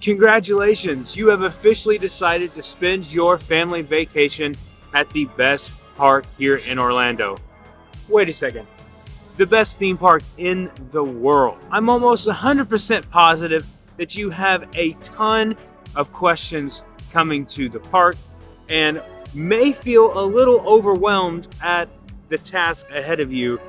Congratulations, you have officially decided to spend your family vacation at the best park here in Orlando. Wait a second, the best theme park in the world. I'm almost 100% positive that you have a ton of questions coming to the park and may feel a little overwhelmed at the task ahead of you,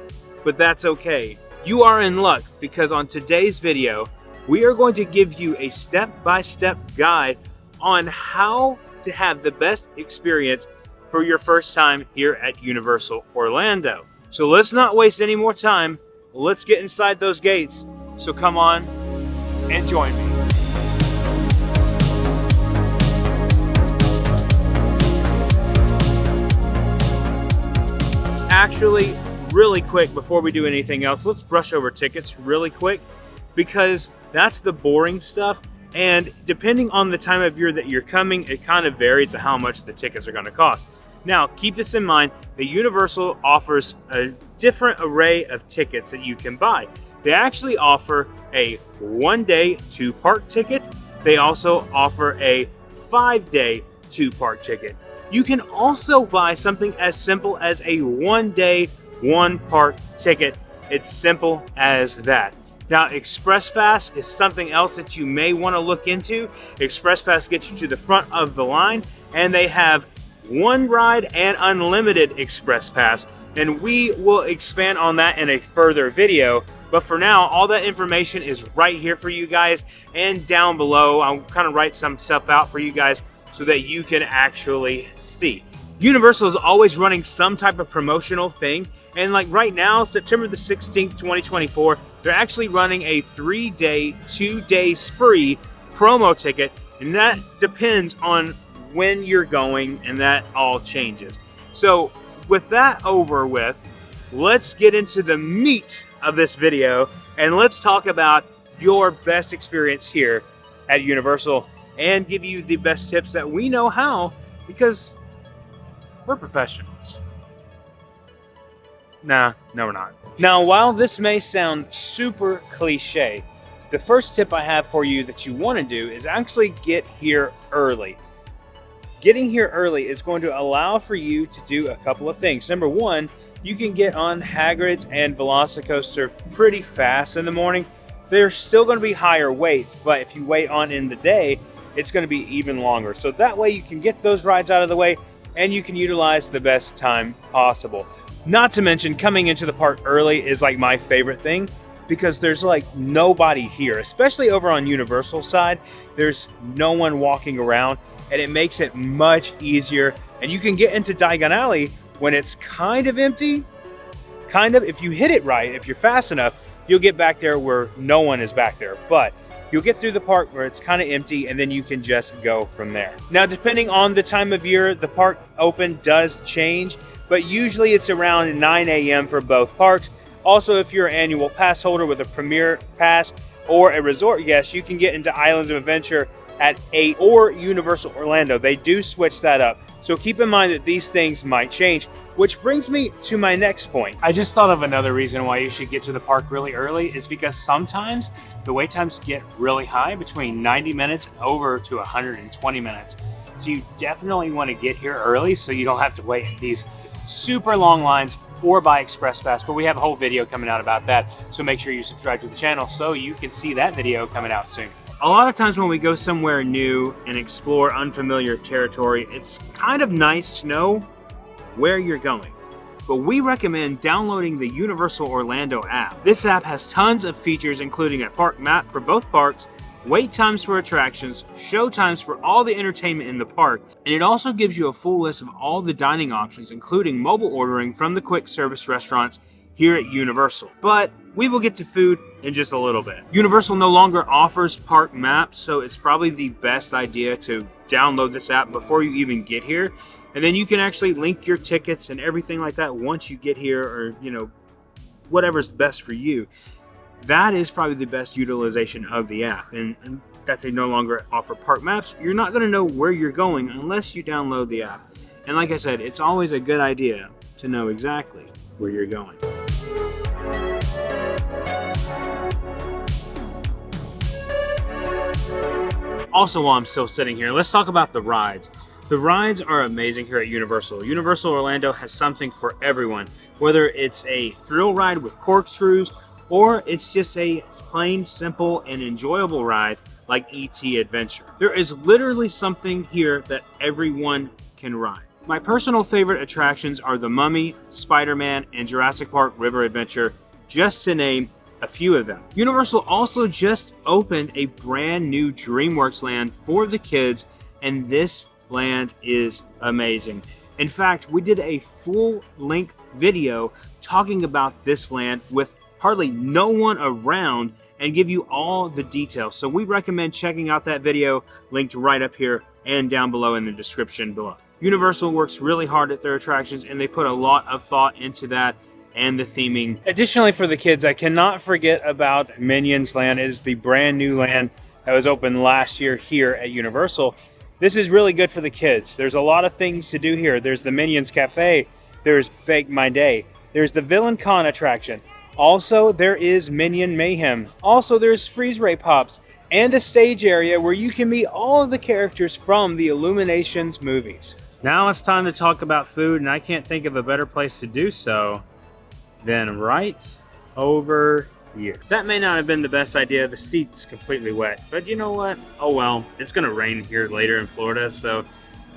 but that's okay. You are in luck because on today's video, we are going to give you a step-by-step guide on how to have the best experience for your first time here at Universal Orlando. So let's not waste any more time. Let's get inside those gates. So come on and join me. Actually, really quick, before we do anything else, let's brush over tickets really quick, because that's the boring stuff, and depending on the time of year that you're coming, it kind of varies to how much the tickets are going to cost. Now, keep this in mind, that Universal offers a different array of tickets that you can buy. They actually offer a 1-day 2-park ticket. They also offer a 5-day 2-park ticket. You can also buy something as simple as a 1-day 1-park ticket. It's simple as that. Now, Express Pass is something else that you may want to look into. Express Pass gets you to the front of the line, and they have one ride and unlimited Express Pass, and we will expand on that in a further video. But for now, all that information is right here for you guys, and down below, I'll kind of write some stuff out for you guys so that you can actually see. Universal is always running some type of promotional thing, and like right now, September the 16th, 2024, they're actually running a 3-day, 2 days free promo ticket, and that depends on when you're going, and that all changes. So with that over with, let's get into the meat of this video, and let's talk about your best experience here at Universal and give you the best tips that we know how, because we're professionals. No, we're not. Now, while this may sound super cliche, the first tip I have for you that you want to do is actually get here early. Getting here early is going to allow for you to do a couple of things. Number one, you can get on Hagrid's and Velocicoaster pretty fast in the morning. There's still going to be higher waits, but if you wait on in the day, it's going to be even longer. So that way you can get those rides out of the way and you can utilize the best time possible. Not to mention, coming into the park early is like my favorite thing, because there's like nobody here, especially over on Universal side. There's no one walking around, and it makes it much easier. And you can get into Diagon Alley when it's kind of empty. If you hit it right, if you're fast enough, you'll get back there where no one is back there. But you'll get through the park where it's kind of empty, and then you can just go from there. Now, depending on the time of year, the park open does change, but usually it's around 9 a.m. for both parks. Also, if you're an annual pass holder with a Premier Pass or a resort guest, you can get into Islands of Adventure at 8, or Universal Orlando. They do switch that up. So keep in mind that these things might change, which brings me to my next point. I just thought of another reason why you should get to the park really early, is because sometimes the wait times get really high, between 90 minutes over to 120 minutes. So you definitely want to get here early so you don't have to wait these super long lines or buy Express Pass, but we have a whole video coming out about that, so make sure you subscribe to the channel so you can see that video coming out soon. A lot of times when we go somewhere new and explore unfamiliar territory, it's kind of nice to know where you're going. But we recommend downloading the Universal Orlando app. This app has tons of features, including a park map for both parks, wait times for attractions, show times for all the entertainment in the park, and it also gives you a full list of all the dining options, including mobile ordering from the quick service restaurants here at Universal. But we will get to food in just a little bit. Universal no longer offers park maps, so it's probably the best idea to download this app before you even get here. And then you can actually link your tickets and everything like that once you get here, or, whatever's best for you. That is probably the best utilization of the app. And that they no longer offer park maps, you're not going to know where you're going unless you download the app. And like I said, it's always a good idea to know exactly where you're going. Also, while I'm still sitting here, let's talk about the rides. The rides are amazing here at Universal. Universal Orlando has something for everyone, whether it's a thrill ride with corkscrews or it's just a plain, simple, and enjoyable ride like E.T. Adventure. There is literally something here that everyone can ride. My personal favorite attractions are the Mummy, Spider-Man, and Jurassic Park River Adventure, just to name a few of them. Universal also just opened a brand new DreamWorks land for the kids, and this land is amazing. In fact, we did a full-length video talking about this land with hardly no one around and give you all the details. So we recommend checking out that video linked right up here and down below in the description below. Universal works really hard at their attractions, and they put a lot of thought into that and the theming. Additionally, for the kids, I cannot forget about Minions Land. It is the brand new land that was opened last year here at Universal. This is really good for the kids. There's a lot of things to do here. There's the Minions Cafe, there's Bake My Day, there's the Villain Con attraction. Also, there is Minion Mayhem. Also, there's Freeze Ray Pops and a stage area where you can meet all of the characters from the Illuminations movies. Now it's time to talk about food, and I can't think of a better place to do so than right over here. That may not have been the best idea. The seat's completely wet, but you know what? Oh well, it's gonna rain here later in Florida, so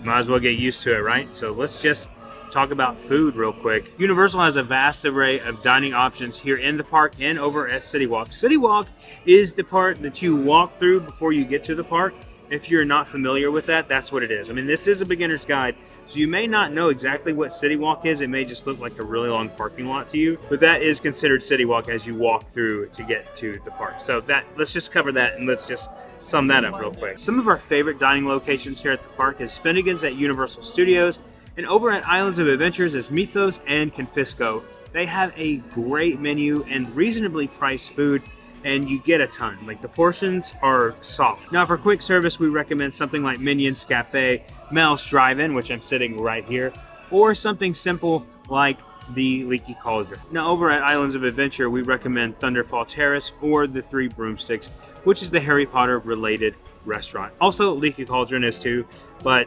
might as well get used to it, right? So let's just talk about food real quick. Universal has a vast array of dining options here in the park and over at City Walk. City Walk is the part that you walk through before you get to the park. If you're not familiar with that, that's what it is. I mean, this is a beginner's guide, so you may not know exactly what City Walk is. It may just look like a really long parking lot to you, but that is considered City Walk as you walk through to get to the park. So let's just cover that, and let's just sum that up real quick. Some of our favorite dining locations here at the park is Finnegan's at Universal Studios, and over at Islands of Adventures is Mythos and Confisco. They have a great menu and reasonably priced food, and you get a ton. Like, the portions are solid. Now, for quick service, we recommend something like Minions Cafe, Mel's Drive-In, which I'm sitting right here, or something simple like the Leaky Cauldron. Now, over at Islands of Adventure, we recommend Thunderfall Terrace or the Three Broomsticks, which is the Harry Potter related restaurant. Also, Leaky Cauldron is too, but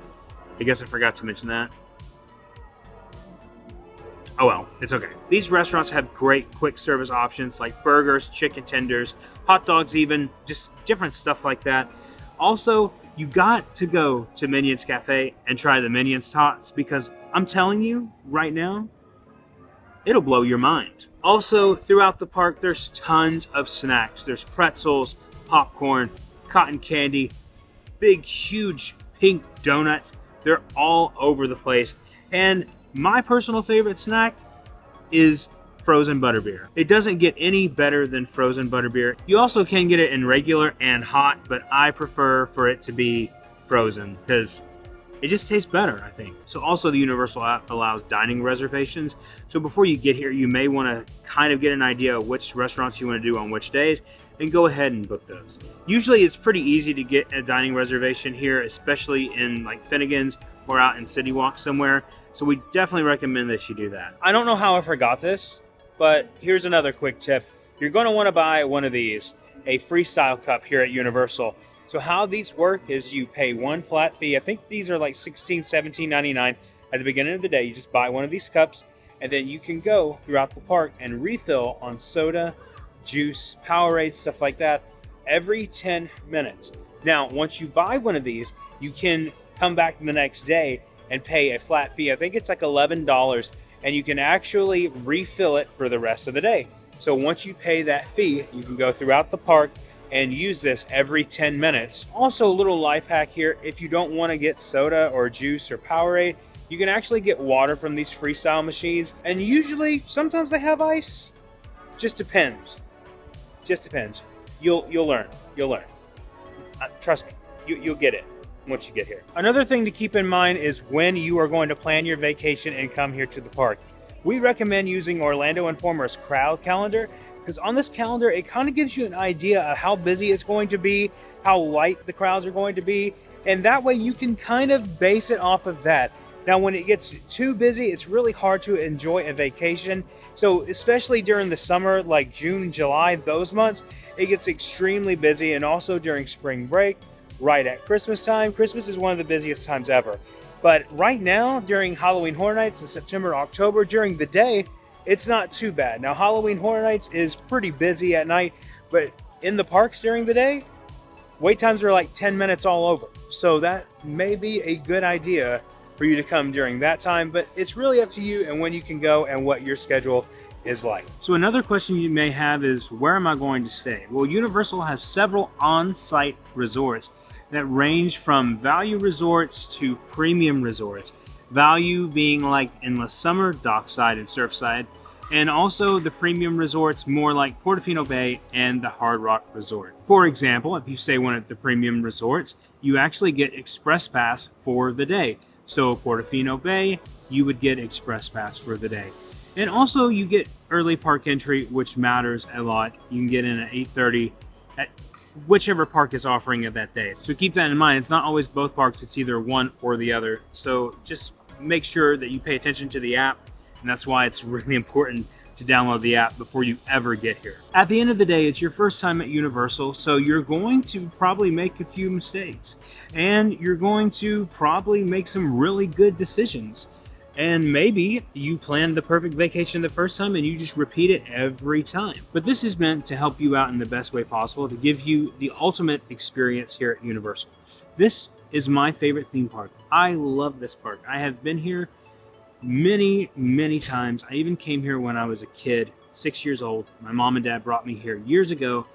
I guess I forgot to mention that. Oh well, it's okay. These restaurants have great quick service options like burgers, chicken tenders, hot dogs even, just different stuff like that. Also, you got to go to Minions Cafe and try the Minions Tots, because I'm telling you right now, it'll blow your mind. Also, throughout the park, there's tons of snacks. There's pretzels, popcorn, cotton candy, big, huge pink donuts. They're all over the place. And my personal favorite snack is frozen butterbeer. It doesn't get any better than frozen butterbeer. You also can get it in regular and hot, but I prefer for it to be frozen because it just tastes better, I think. So also, the Universal app allows dining reservations. So before you get here, you may want to kind of get an idea of which restaurants you want to do on which days, and go ahead and book those. Usually it's pretty easy to get a dining reservation here, especially in like Finnegan's or out in City Walk somewhere. So we definitely recommend that you do that. I don't know how I forgot this, but here's another quick tip. You're going to want to buy one of these, a Freestyle Cup here at Universal. So how these work is you pay one flat fee. I think these are like $16, $17.99 at the beginning of the day. You just buy one of these cups, and then you can go throughout the park and refill on soda, juice, Powerade, stuff like that every 10 minutes. Now, once you buy one of these, you can come back the next day and pay a flat fee. I think it's like $11, and you can actually refill it for the rest of the day. So once you pay that fee, you can go throughout the park and use this every 10 minutes. Also, a little life hack here, if you don't want to get soda or juice or Powerade, you can actually get water from these Freestyle machines, and usually, sometimes they have ice. Just depends. Just depends. You'll learn. You'll learn. Trust me, you'll get it once you get here. Another thing to keep in mind is when you are going to plan your vacation and come here to the park. We recommend using Orlando Informer's crowd calendar, because on this calendar, it kind of gives you an idea of how busy it's going to be, how light the crowds are going to be, and that way you can kind of base it off of that. Now, when it gets too busy, it's really hard to enjoy a vacation. So especially during the summer, like June, July, those months, it gets extremely busy, and also during spring break, right at Christmas time. Christmas is one of the busiest times ever. But right now, during Halloween Horror Nights in September, October, during the day, it's not too bad. Now, Halloween Horror Nights is pretty busy at night, but in the parks during the day, wait times are like 10 minutes all over. So that may be a good idea for you to come during that time, but it's really up to you and when you can go and what your schedule is like. So another question you may have is, where am I going to stay? Well, Universal has several on-site resorts that range from value resorts to premium resorts. Value being like Endless Summer, Dockside, and Surfside, and also the premium resorts more like Portofino Bay and the Hard Rock Resort. For example, if you stay one at the premium resorts, you actually get Express Pass for the day. So Portofino Bay, you would get Express Pass for the day. And also you get early park entry, which matters a lot. You can get in at 8:30 at whichever park is offering it that day. So keep that in mind. It's not always both parks, it's either one or the other. So just make sure that you pay attention to the app, and that's why it's really important to download the app before you ever get here. At the end of the day, it's your first time at Universal, so you're going to probably make a few mistakes, and you're going to probably make some really good decisions. And maybe you planned the perfect vacation the first time and you just repeat it every time. But this is meant to help you out in the best way possible, to give you the ultimate experience here at Universal. This is my favorite theme park. I love this park. I have been here many, many times. I even came here when I was a kid, 6 years old. My mom and dad brought me here years ago.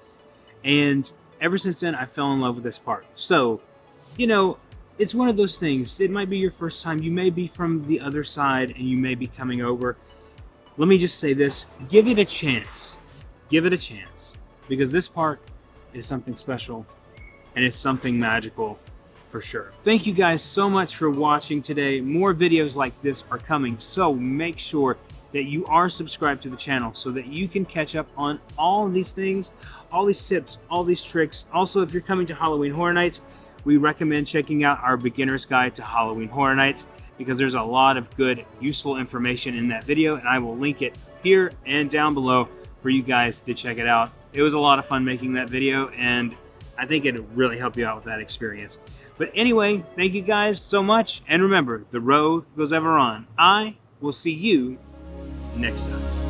And ever since then, I fell in love with this park. So, you know, it's one of those things. It might be your first time. You may be from the other side and you may be coming over. Let me just say this. Give it a chance. Give it a chance. Because this park is something special and it's something magical for sure. Thank you guys so much for watching today. More videos like this are coming. So make sure that you are subscribed to the channel so that you can catch up on all of these things, all these tips, all these tricks. Also, if you're coming to Halloween Horror Nights, we recommend checking out our beginner's guide to Halloween Horror Nights because there's a lot of good, useful information in that video, and I will link it here and down below for you guys to check it out. It was a lot of fun making that video, and I think it'll really help you out with that experience. But anyway, thank you guys so much, and remember, the road goes ever on. I will see you next time.